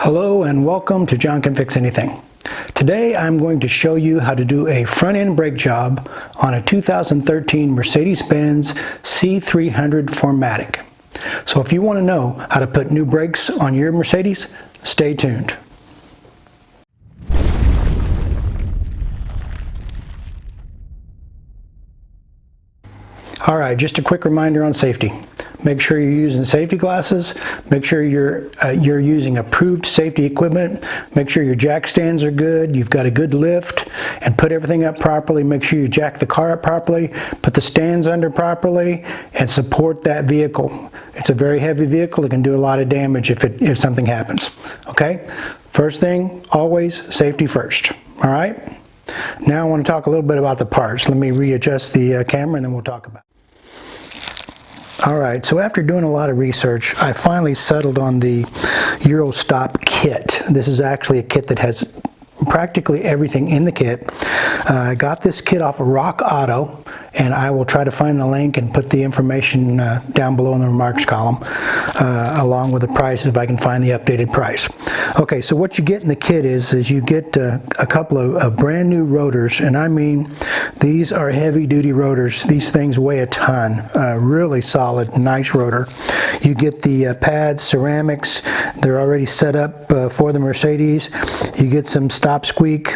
Hello and welcome to John Can Fix Anything. Today I'm going to show you how to do a front end brake job on a 2013 Mercedes Benz C300 4matic. So if you want to know how to put new brakes on your Mercedes, stay tuned. Alright, just a quick reminder on safety. Make sure you're using safety glasses. Make sure you're using approved safety equipment. Make sure your jack stands are good. You've got a good lift, and put everything up properly. Make sure you jack the car up properly. Put the stands under properly, and support that vehicle. It's a very heavy vehicle. It can do a lot of damage if something happens. Okay. First thing, always safety first. All right. Now I want to talk a little bit about the parts. Let me readjust the camera, and then we'll talk about it. Alright, so after doing a lot of research, I finally settled on the Eurostop kit. This is actually a kit that has practically everything in the kit. I got this kit off of Rock Auto, and I will try to find the link and put the information down below in the remarks column, along with the price if I can find the updated price. Okay, so what you get in the kit is you get a couple of brand new rotors, and I mean these are heavy duty rotors. These things weigh a ton. Really solid, nice rotor. You get the pads, ceramics. They're already set up for the Mercedes. You get some stop squeak.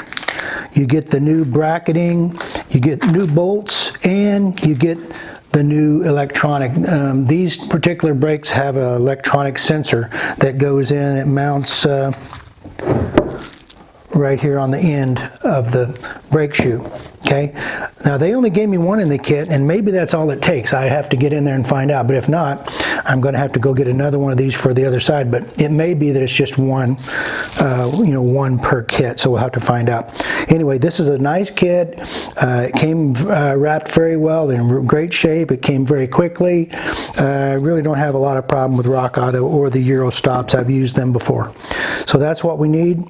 You get the new bracketing, you get new bolts, and you get the new electronic. These particular brakes have an electronic sensor that goes in. It mounts right here on the end of the brake shoe. Okay, now they only gave me one in the kit, and maybe that's all it takes. I have to get in there and find out, but if not, I'm going to have to go get another one of these for the other side. But it may be that it's just one, one per kit, so we'll have to find out. Anyway, this is a nice kit. It came wrapped very well, in great shape. It came very quickly. I really don't have a lot of problem with Rock Auto or the Euro stops. I've used them before. So that's what we need.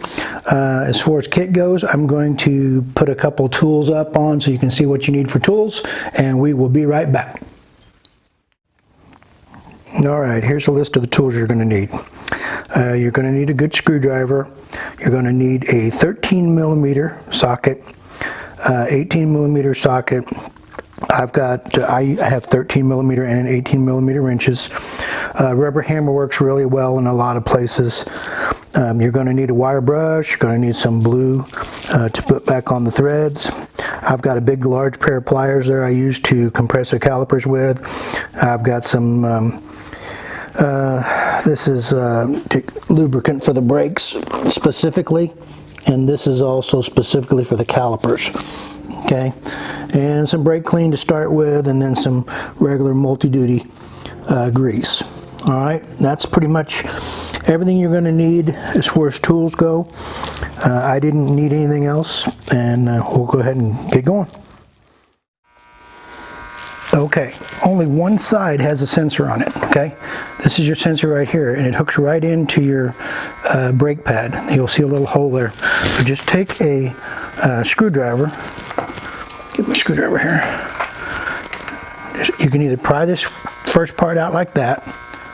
As far as kit goes, I'm going to put a couple tools up on so you can see what you need for tools, and we will be right back. Alright, here's a list of the tools you're going to need. You're going to need a good screwdriver. You're going to need a 13mm socket, 18mm socket. I have 13mm and an 18mm wrenches. Rubber hammer works really well in a lot of places. You're going to need a wire brush. You're going to need some glue to put back on the threads. I've got a big large pair of pliers there I use to compress the calipers with. I've got some this is lubricant for the brakes specifically, and this is also specifically for the calipers. Okay, and some brake clean to start with, and then some regular multi-duty grease. Alright, that's pretty much everything you're going to need as far as tools go. I didn't need anything else, and we'll go ahead and get going. Okay, only one side has a sensor on it. Okay, this is your sensor right here, and it hooks right into your brake pad. You'll see a little hole there. So just take a screwdriver. Get my screwdriver here. You can either pry this first part out like that.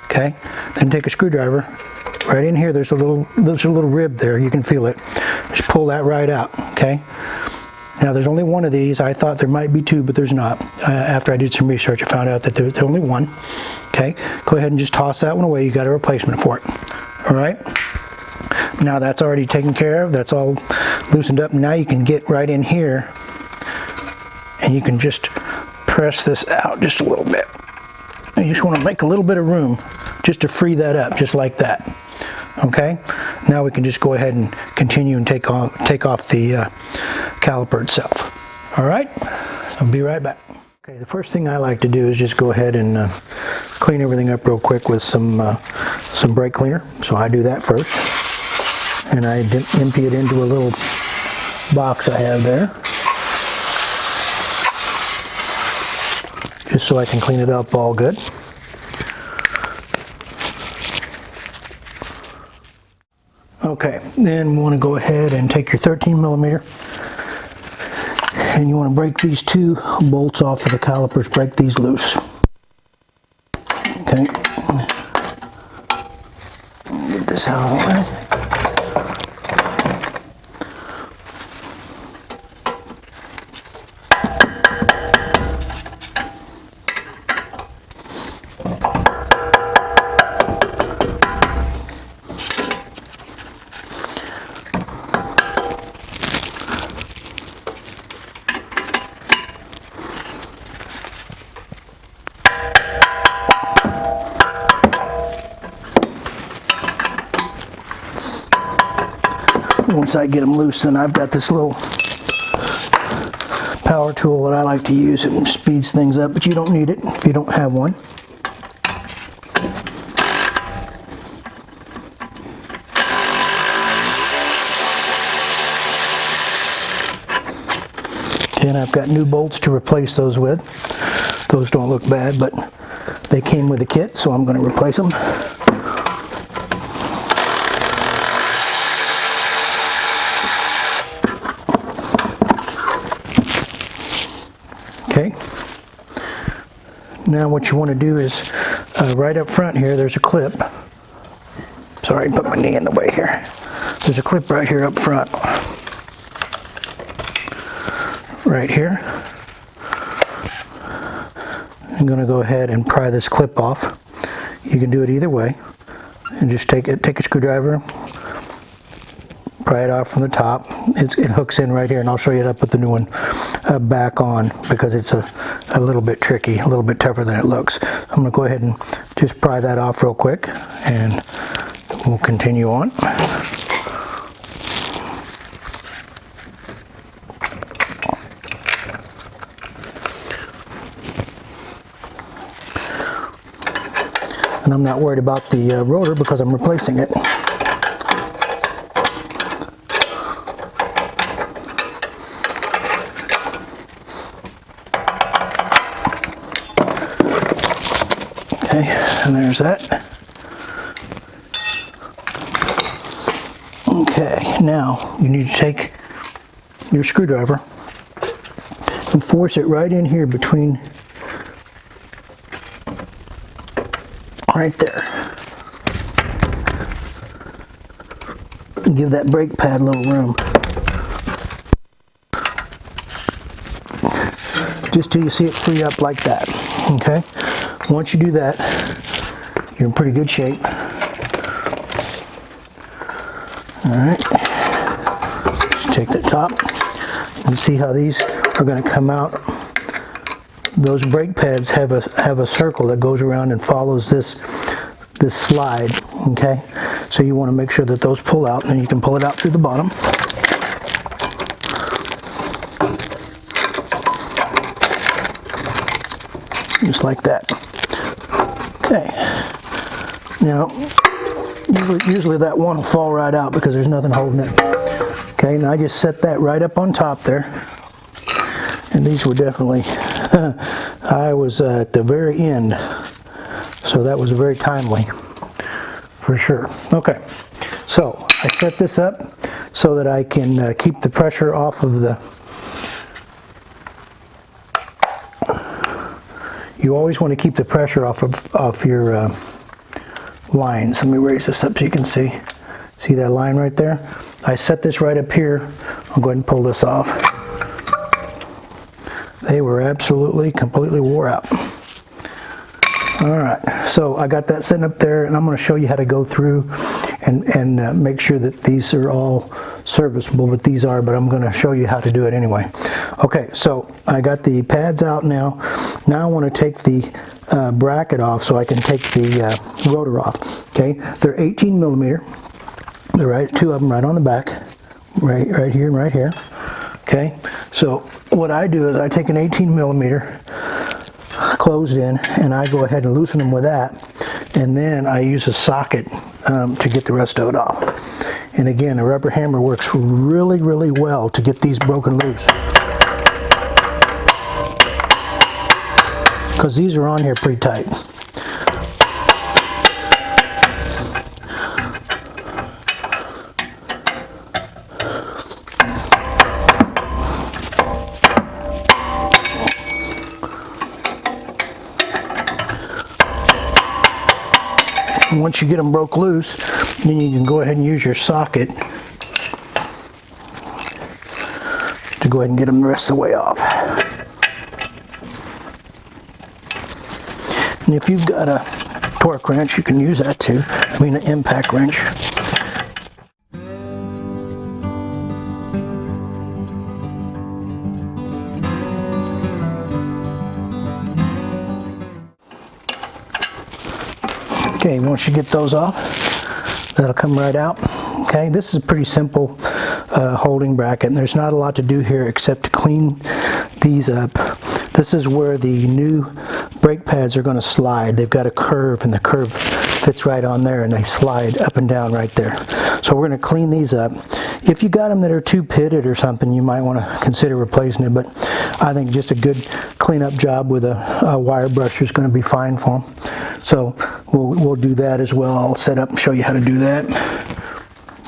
Okay, then take a screwdriver. Right in here, there's a little rib there. You can feel it. Just pull that right out. Okay. Now there's only one of these. I thought there might be two, but there's not. After I did some research, I found out that there's only one. Okay. Go ahead and just toss that one away. You got a replacement for it. All right. Now that's already taken care of. That's all loosened up. Now you can get right in here, and you can just press this out just a little bit. You just want to make a little bit of room just to free that up, just like that. Okay, now we can just go ahead and continue and take off the caliper itself. All right, so I'll be right back. Okay, the first thing I like to do is just go ahead and clean everything up real quick with some brake cleaner. So I do that first, and I empty it into a little box I have there, just so I can clean it up all good. Okay, then we want to go ahead and take your 13mm, and you want to break these two bolts off of the calipers. Break these loose. Okay, get this out of the way. once I get them loose, then I've got this little power tool that I like to use. It speeds things up, but you don't need it if you don't have one. Okay, and I've got new bolts to replace those with. Those don't look bad, but they came with a kit, so I'm going to replace them. Okay. Now what you want to do is, right up front here, there's a clip. Sorry, put my knee in the way here. There's a clip right here up front. Right here. I'm going to go ahead and pry this clip off. You can do it either way. And just take a screwdriver, pry it off from the top. It hooks in right here, and I'll show you how to put the new one back on, because it's a little bit tricky, a little bit tougher than it looks. I'm going to go ahead and just pry that off real quick, and we'll continue on. And I'm not worried about the rotor because I'm replacing it. Okay, and there's that. Okay, now you need to take your screwdriver and force it right in here between, right there. And give that brake pad a little room. Just till you see it free up like that. Okay? Once you do that, you're in pretty good shape. Alright. Just take the top and see how these are going to come out. Those brake pads have a circle that goes around and follows this slide, okay? So you want to make sure that those pull out, and you can pull it out through the bottom. Just like that. Okay. Now, usually that one will fall right out because there's nothing holding it. Okay, now I just set that right up on top there. And these were definitely, I was at the very end, so that was very timely, for sure. Okay, so I set this up so that I can keep the pressure off of the, you always want to keep the pressure off your lines. Let me raise this up so you can see that line right there. I set this right up here. I'll go ahead and pull this off. They were absolutely, completely wore out. Alright, so I got that sitting up there, and I'm going to show you how to go through and make sure that these are all serviceable, but these are, but I'm going to show you how to do it anyway. Okay, so I got the pads out now. Now I want to take the bracket off so I can take the rotor off. Okay, they're 18 millimeter. They're two of them right on the back, right here and right here. Okay, so what I do is I take an 18 millimeter closed in, and I go ahead and loosen them with that, and then I use a socket to get the rest of it off. And again, a rubber hammer works really, really well to get these broken loose, because these are on here pretty tight. And once you get them broke loose, then you can go ahead and use your socket to go ahead and get them the rest of the way off. And if you've got a torque wrench, you can use that too. I mean, an impact wrench. Okay, once you get those off, that'll come right out. Okay, this is a pretty simple holding bracket. And there's not a lot to do here except to clean these up. This is where the new brake pads are going to slide. They've got a curve, and the curve fits right on there, and they slide up and down right there. So we're going to clean these up. If you got them that are too pitted or something, you might want to consider replacing it, but I think just a good cleanup job with a wire brush is going to be fine for them. So we'll do that as well. I'll set up and show you how to do that.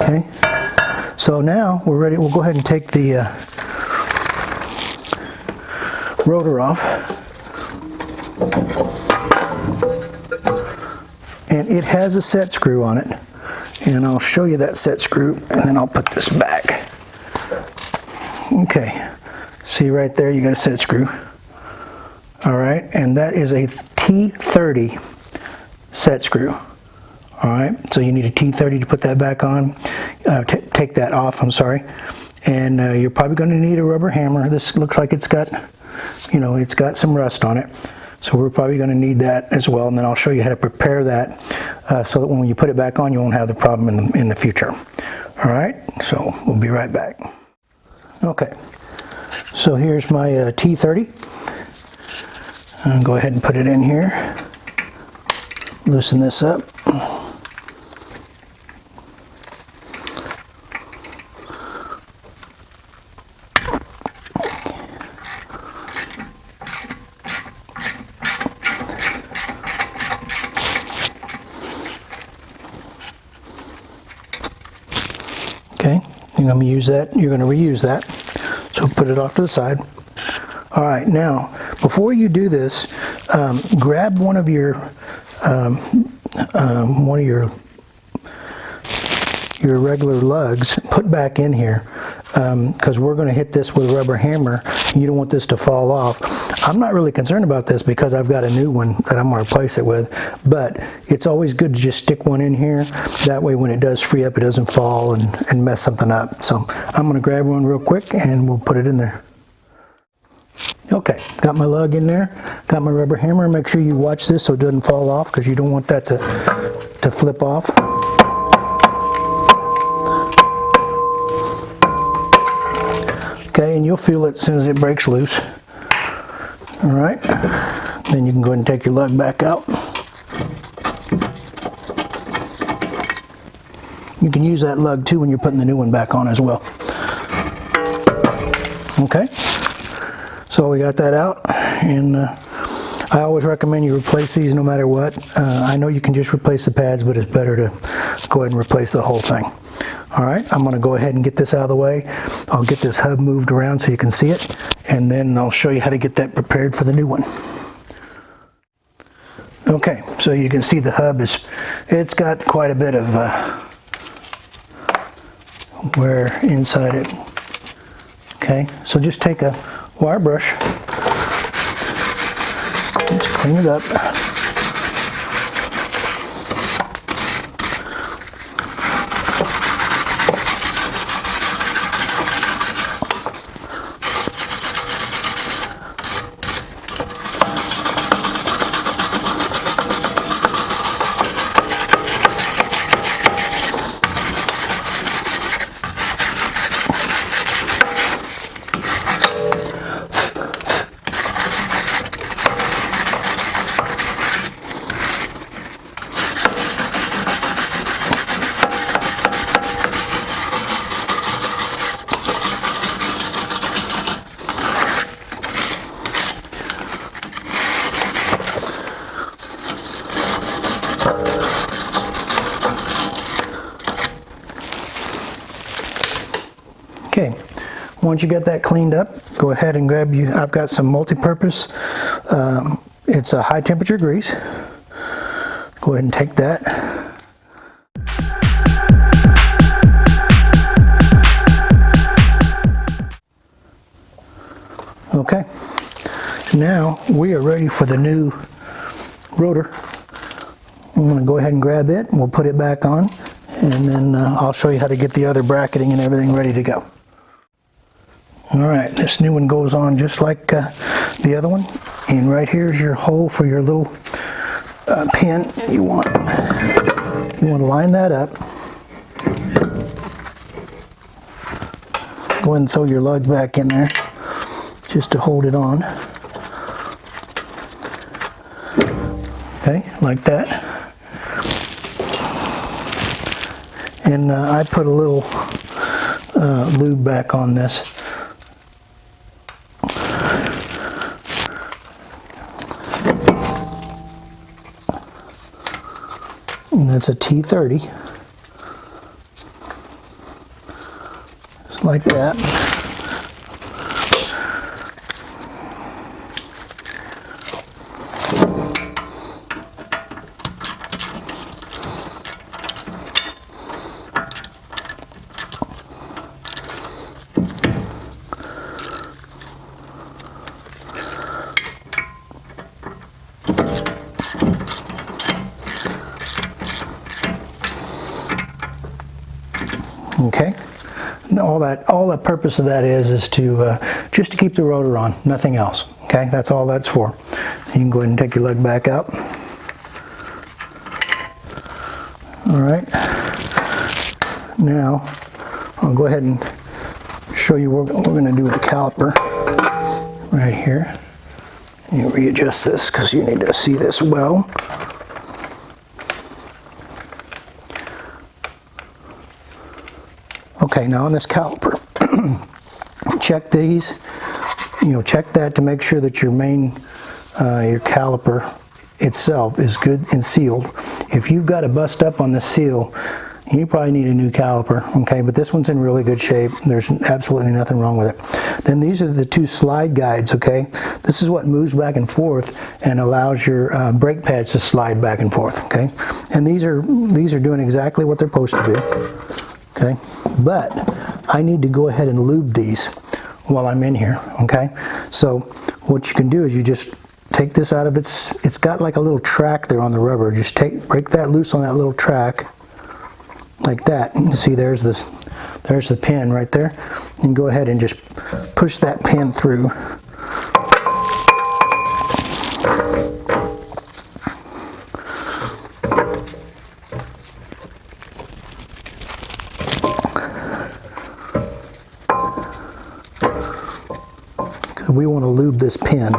Okay. So now we're ready. We'll go ahead and take the rotor off. And it has a set screw on it. And I'll show you that set screw, and then I'll put this back. Okay. See right there, you got a set screw. All right, and that is a T30 set screw. All right, so you need a T30 to put that back on. Take that off, I'm sorry. And you're probably going to need a rubber hammer. This looks like it's got, it's got some rust on it. So we're probably going to need that as well. And then I'll show you how to prepare that so that when you put it back on, you won't have the problem in the future. All right, so we'll be right back. Okay, so here's my T30. I'll go ahead and put it in here. Loosen this up. Okay, you're going to use that. You're going to reuse that. So put it off to the side. All right, now before you do this, grab one of your regular lugs, put back in here, because we're going to hit this with a rubber hammer. You don't want this to fall off. I'm not really concerned about this because I've got a new one that I'm going to replace it with, but it's always good to just stick one in here. That way when it does free up, it doesn't fall and mess something up. So I'm going to grab one real quick and we'll put it in there. Okay, got my lug in there, got my rubber hammer. Make sure you watch this so it doesn't fall off, because you don't want that to flip off. Okay, and you'll feel it as soon as it breaks loose. All right, then you can go ahead and take your lug back out. You can use that lug too when you're putting the new one back on as well. Okay, so we got that out, and I always recommend you replace these no matter what. I know you can just replace the pads, but it's better to go ahead and replace the whole thing. All right, I'm going to go ahead and get this out of the way. I'll get this hub moved around so you can see it, and then I'll show you how to get that prepared for the new one. Okay, so you can see the hub it's got quite a bit of wear inside it. Okay, so just take a wire brush, just clean it up. Okay, once you get that cleaned up, go ahead and grab I've got some multi-purpose, it's a high temperature grease. Go ahead and take that. Okay, now we are ready for the new rotor. I'm going to go ahead and grab it and we'll put it back on, and then I'll show you how to get the other bracketing and everything ready to go. Alright, this new one goes on just like the other one, and right here is your hole for your little pin. You want to line that up, go ahead and throw your lug back in there just to hold it on. Okay, like that. And I put a little lube back on this. And that's a T30. Just like that. Okay, all the purpose of that is to just to keep the rotor on, nothing else. Okay, that's all that's for. You can go ahead and take your lug back out. All right, now I'll go ahead and show you what we're going to do with the caliper right here. You readjust this because you need to see this well. Okay, now on this caliper, check these, check that to make sure that your main, your caliper itself is good and sealed. If you've got a bust up on the seal, you probably need a new caliper, okay, but this one's in really good shape. There's absolutely nothing wrong with it. Then these are the two slide guides, okay? This is what moves back and forth and allows your brake pads to slide back and forth, okay? And these are doing exactly what they're supposed to do. Okay, but I need to go ahead and lube these while I'm in here, okay? So what you can do is you just take this out of it's got like a little track there on the rubber. Just break that loose on that little track like that. You can see there's the pin right there. And go ahead and just push that pin through. We want to lube this pin.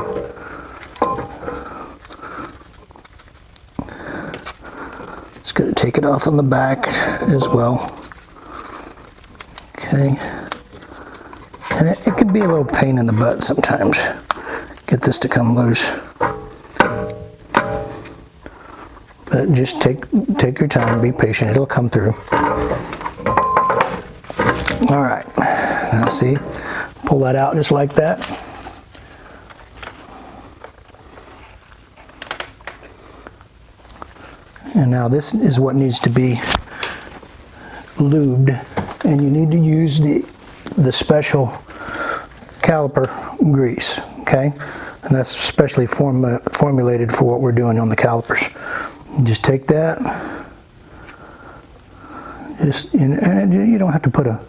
Just going to take it off on the back as well. Okay. And it can be a little pain in the butt sometimes. Get this to come loose. But just take your time, be patient, it'll come through. All right, now see, pull that out just like that. And now this is what needs to be lubed, and you need to use the special caliper grease, okay? And that's specially formulated for what we're doing on the calipers. You just take that, and you don't have to put a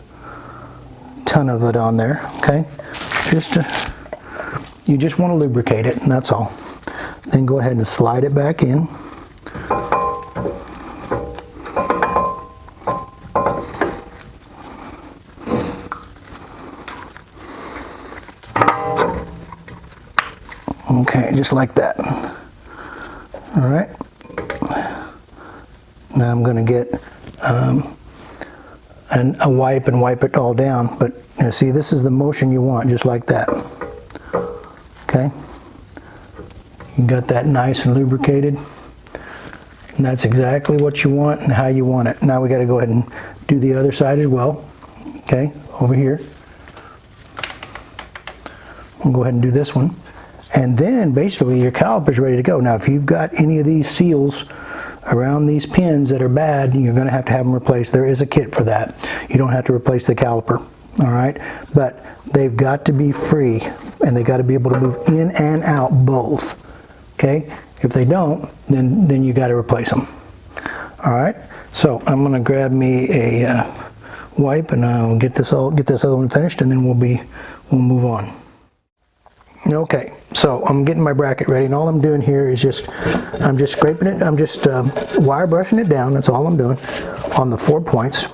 ton of it on there, okay? You just want to lubricate it, and that's all. Then go ahead and slide it back in. Okay, just like that. All right. Now I'm going to get a wipe and wipe it all down. But see, this is the motion you want, just like that. Okay. You got that nice and lubricated. And that's exactly what you want and how you want it. Now we got to go ahead and do the other side as well. Okay, over here. We'll go ahead and do this one. And then basically your caliper's ready to go. Now if you've got any of these seals around these pins that are bad, you're going to have them replaced. There is a kit for that. You don't have to replace the caliper, all right? But they've got to be free, and they got to be able to move in and out both, okay? If they don't, then you got to replace them. All right, so I'm going to grab me a wipe, and I'll get this other one finished, and then we'll move on. Okay, so I'm getting my bracket ready, and all I'm doing here is I'm just scraping it. I'm just wire brushing it down. That's all I'm doing on the 4 points.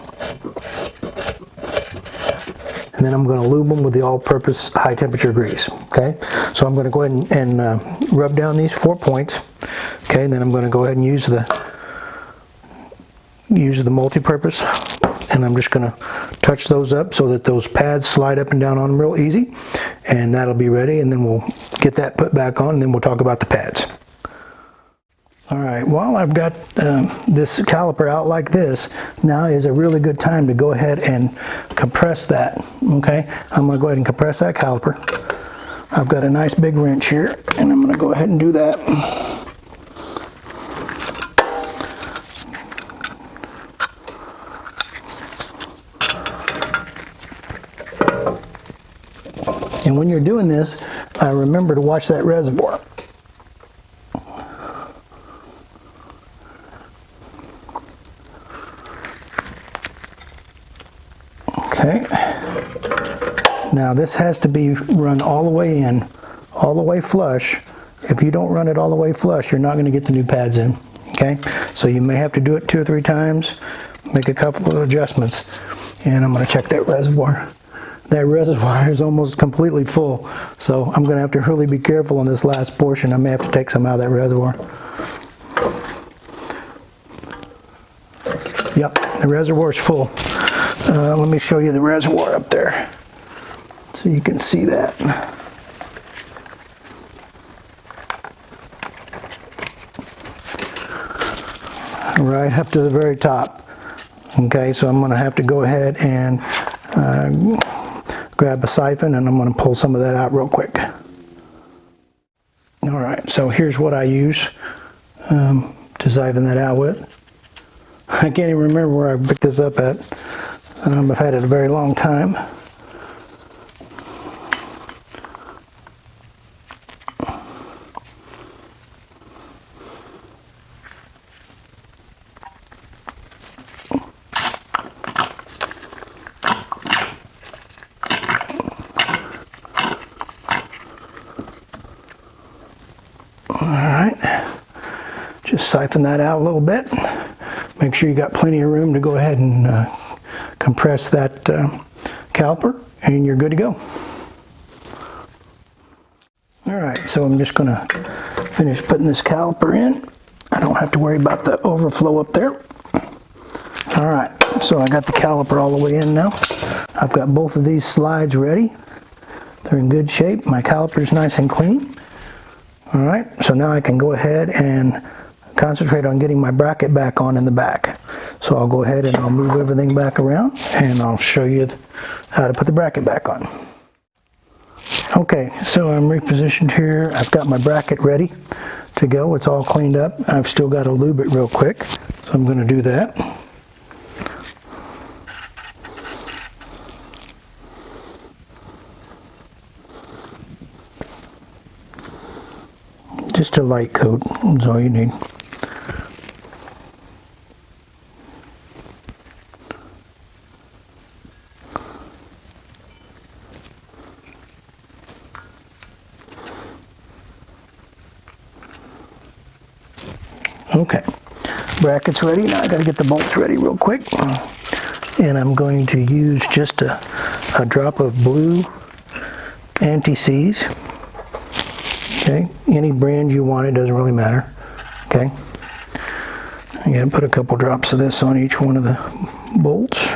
and then I'm going to lube them with the all-purpose high-temperature grease. Okay, so I'm going to go ahead and rub down these 4 points. Okay, and then I'm going to go ahead and use the multi-purpose, and I'm just going to touch those up so that those pads slide up and down on them real easy, and that'll be ready, and then we'll get that put back on, and then we'll talk about the pads. Alright, while I've got this caliper out like this, now is a really good time to go ahead and compress that. Okay, I'm going to go ahead and compress that caliper. I've got a nice big wrench here, and I'm going to go ahead and do that. And when you're doing this, remember to watch that reservoir. Okay, now this has to be run all the way in, all the way flush. If you don't run it all the way flush, you're not going to get the new pads in. Okay, so you may have to do it 2 or 3 times, make a couple of adjustments, and I'm going to check that reservoir. That reservoir is almost completely full, so I'm going to have to really be careful on this last portion. I may have to take some out of that reservoir. Yep, the reservoir is full. Let me show you the reservoir up there so you can see that. Right up to the very top. Okay, so I'm going to have to go ahead and grab a siphon, and I'm going to pull some of that out real quick. Alright, so here's what I use to siphon that out with. I can't even remember where I picked this up at. I've had it a very long time. Alright, just siphon that out a little bit. Make sure you got plenty of room to go ahead and compress that caliper, and you're good to go. Alright, so I'm just going to finish putting this caliper in. I don't have to worry about the overflow up there. Alright, so I got the caliper all the way in now. I've got both of these slides ready. They're in good shape. My caliper's nice and clean. Alright, so now I can go ahead and concentrate on getting my bracket back on in the back. So I'll go ahead and I'll move everything back around, and I'll show you how to put the bracket back on. Okay, so I'm repositioned here. I've got my bracket ready to go. It's all cleaned up. I've still got to lube it real quick, so I'm going to do that. Just a light coat is all you need. Okay, bracket's ready. Now I got to get the bolts ready real quick. And I'm going to use just a drop of blue anti-seize. Okay, any brand you want, it doesn't really matter. Okay, I'm going to put a couple drops of this on each one of the bolts.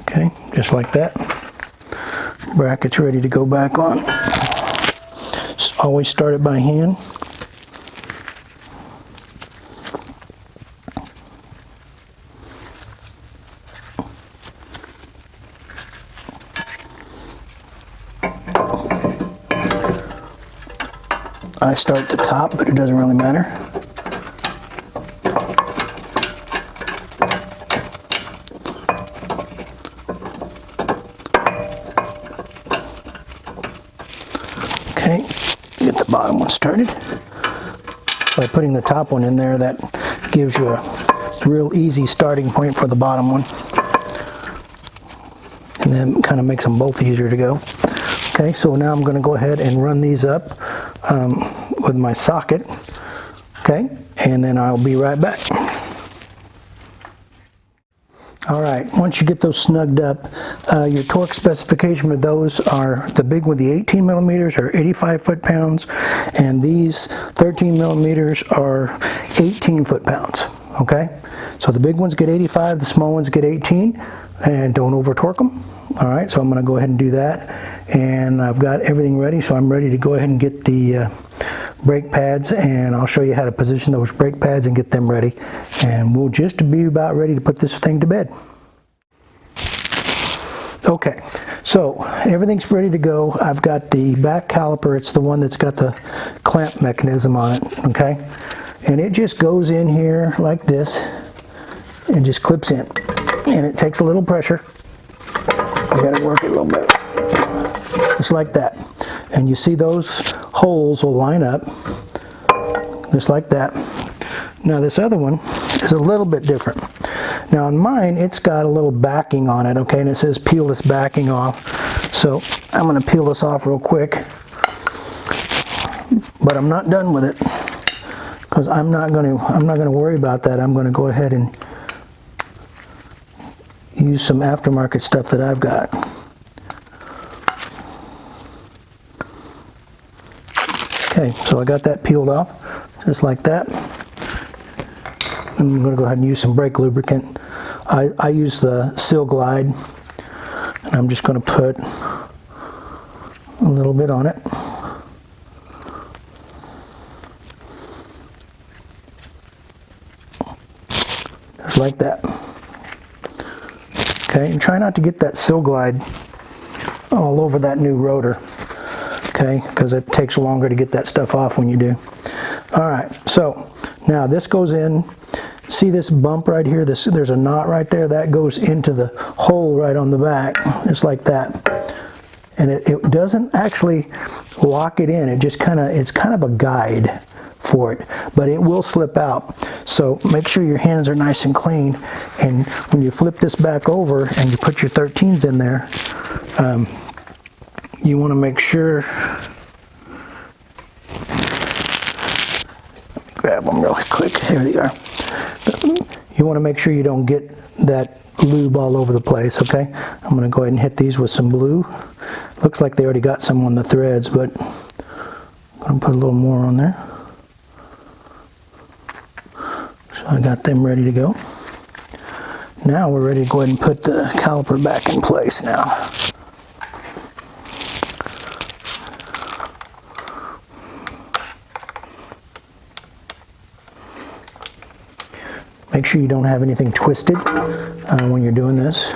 Okay, just like that. Bracket's ready to go back on. Always start it by hand. I start at the top, but it doesn't really matter. Okay, get the bottom one started. By putting the top one in there, that gives you a real easy starting point for the bottom one. And then kind of makes them both easier to go. Okay, so now I'm going to go ahead and run these up with my socket Okay, and then I'll be right back. All right, once you get those snugged up, your torque specification for those are the big one, the 18 millimeters are 85 foot-pounds, and these 13 millimeters are 18 foot-pounds, okay? So the big ones get 85, the small ones get 18, and don't over-torque them. All right, so I'm gonna go ahead and do that, and I've got everything ready, so I'm ready to go ahead and get the brake pads, and I'll show you how to position those brake pads and get them ready, and we'll just be about ready to put this thing to bed. Okay, so everything's ready to go. I've got the back caliper. It's the one that's got the clamp mechanism on it, okay? And it just goes in here like this and just clips in, and it takes a little pressure. You gotta work it a little bit, just like that. And you see those holes will line up, just like that. Now this other one is a little bit different. Now on mine, it's got a little backing on it, okay, and it says peel this backing off. So I'm gonna peel this off real quick, but I'm not done with it, because I'm not gonna worry about that. I'm gonna go ahead and use some aftermarket stuff that I've got. Okay, so I got that peeled off, just like that. I'm going to go ahead and use some brake lubricant. I use the Seal Glide, and I'm just going to put a little bit on it. Just like that. Okay, and try not to get that Seal Glide all over that new rotor. Okay, because it takes longer to get that stuff off when you do. All right, so now this goes in. See this bump right here? There's a knot right there that goes into the hole right on the back, just like that. And it doesn't actually lock it in. It just it's kind of a guide for it, but it will slip out. So make sure your hands are nice and clean. And when you flip this back over and you put your 13s in there, you want to make sure, let me grab them really quick, here they are. You want to make sure you don't get that lube all over the place, okay? I'm going to go ahead and hit these with some blue. Looks like they already got some on the threads, but I'm going to put a little more on there. So I got them ready to go. Now we're ready to go ahead and put the caliper back in place now. Make sure you don't have anything twisted when you're doing this.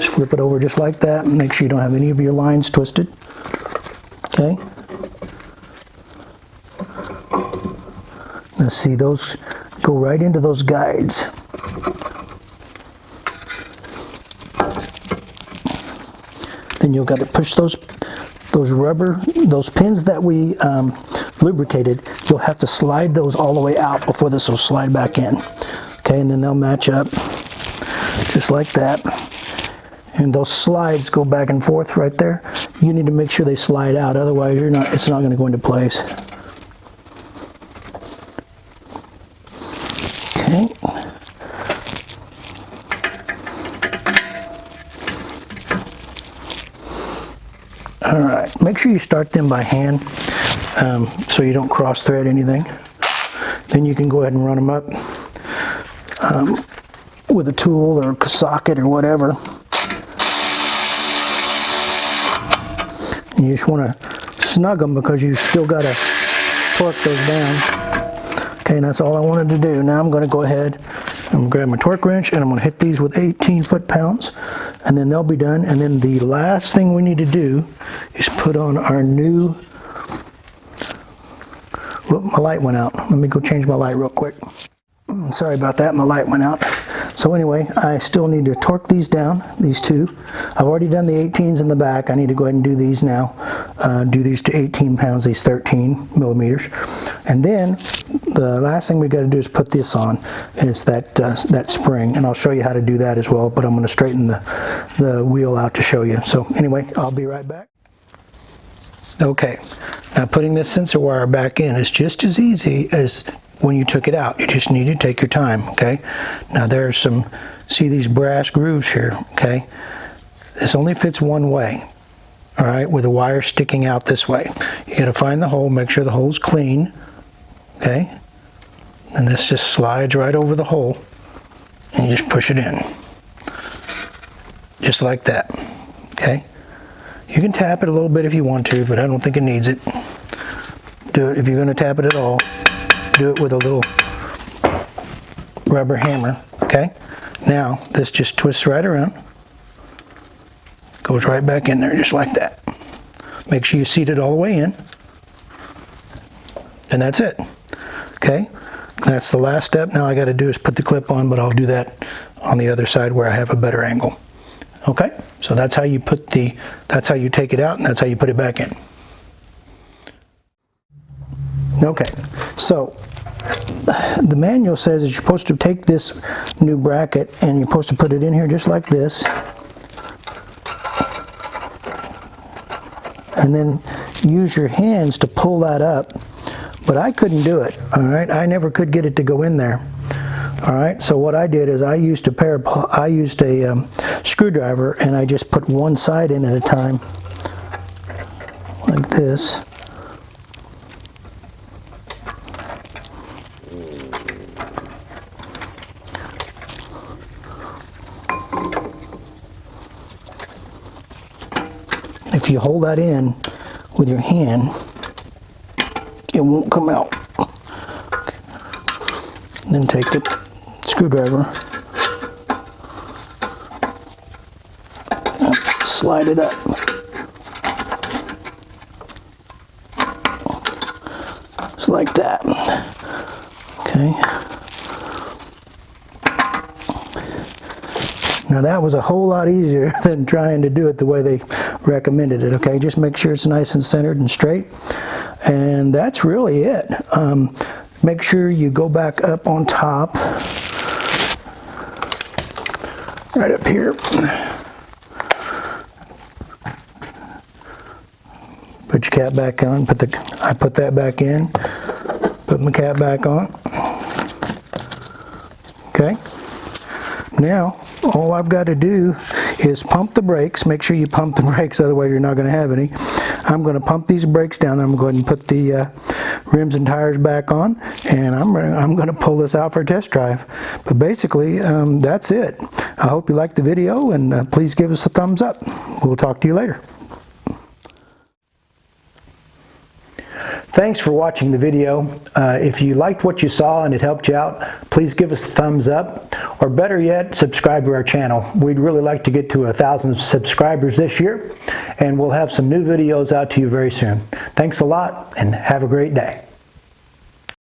Just flip it over just like that and make sure you don't have any of your lines twisted. Okay? Now see, those go right into those guides. Then you've got to push those pins that we lubricated, you'll have to slide those all the way out before this will slide back in. Okay, and then they'll match up just like that. And those slides go back and forth right there. You need to make sure they slide out, otherwise it's not going to go into place. Okay. All right, make sure you start them by hand so you don't cross thread anything. Then you can go ahead and run them up with a tool or a socket or whatever. And you just want to snug them because you still got to torque those down. Okay, and that's all I wanted to do. Now I'm going to go ahead and grab my torque wrench and I'm going to hit these with 18 foot-pounds, and then they'll be done. And then the last thing we need to do is put on our new, whoop, my light went out. Let me go change my light real quick. Sorry about that, my light went out. So anyway, I still need to torque these down, these two. I've already done the 18s in the back. I need to go ahead and do these now. Do these to 18 pounds, these 13 millimeters. And then the last thing we got to do is put this on, is that spring. And I'll show you how to do that as well, but I'm going to straighten the wheel out to show you. So anyway, I'll be right back. Okay, now putting this sensor wire back in is just as easy as when you took it out. You just need to take your time, okay? Now there's some, see these brass grooves here, okay? This only fits one way, all right, with the wire sticking out this way. You got to find the hole, make sure the hole's clean, okay? And this just slides right over the hole, and you just push it in. Just like that, okay? You can tap it a little bit if you want to, but I don't think it needs it. Do it, if you're going to tap it at all, do it with a little rubber hammer, okay? Now, this just twists right around, goes right back in there just like that. Make sure you seat it all the way in, and that's it, okay? That's the last step. Now I got to do is put the clip on, but I'll do that on the other side where I have a better angle. Okay, so that's how you put that's how you take it out, and that's how you put it back in. Okay, so the manual says that you're supposed to take this new bracket and you're supposed to put it in here just like this, and then use your hands to pull that up. But I couldn't do it, all right? I never could get it to go in there, all right? So what I did is I used a screwdriver, and I just put one side in at a time, like this. If you hold that in with your hand, it won't come out. Okay. Then take the screwdriver, slide it up. Just like that. Okay. Now that was a whole lot easier than trying to do it the way they recommended it. Okay, just make sure it's nice and centered and straight. And that's really it. Make sure you go back up on top, right up here. Put your cap back on. I put that back in. Put my cap back on. Okay. Now all I've got to do is pump the brakes. Make sure you pump the brakes, otherwise you're not going to have any. I'm going to pump these brakes down. I'm going to put the rims and tires back on, and I'm going to pull this out for a test drive. But basically, that's it. I hope you liked the video, and please give us a thumbs up. We'll talk to you later. Thanks for watching the video. If you liked what you saw and it helped you out, please give us a thumbs up, or better yet, subscribe to our channel. We'd really like to get to 1,000 subscribers this year, and we'll have some new videos out to you very soon. Thanks a lot, and have a great day.